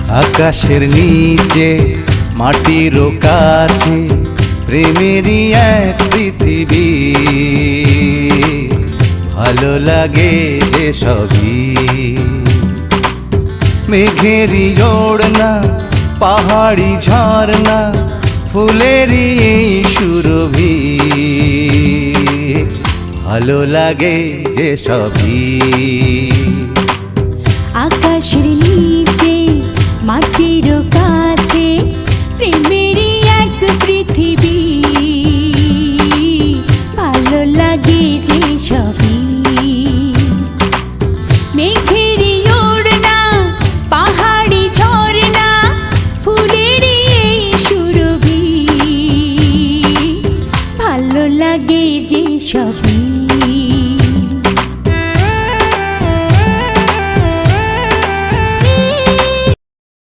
আকাশের নিচে মাটির কাছে প্রেমেরই এক পৃথিবী, ভালো লাগে যে সবই। মেঘেরই ওড়না, পাহাড়ি ঝর্ণা, ফুলেরই এই সুরভি, ভালো লাগে যে সবই।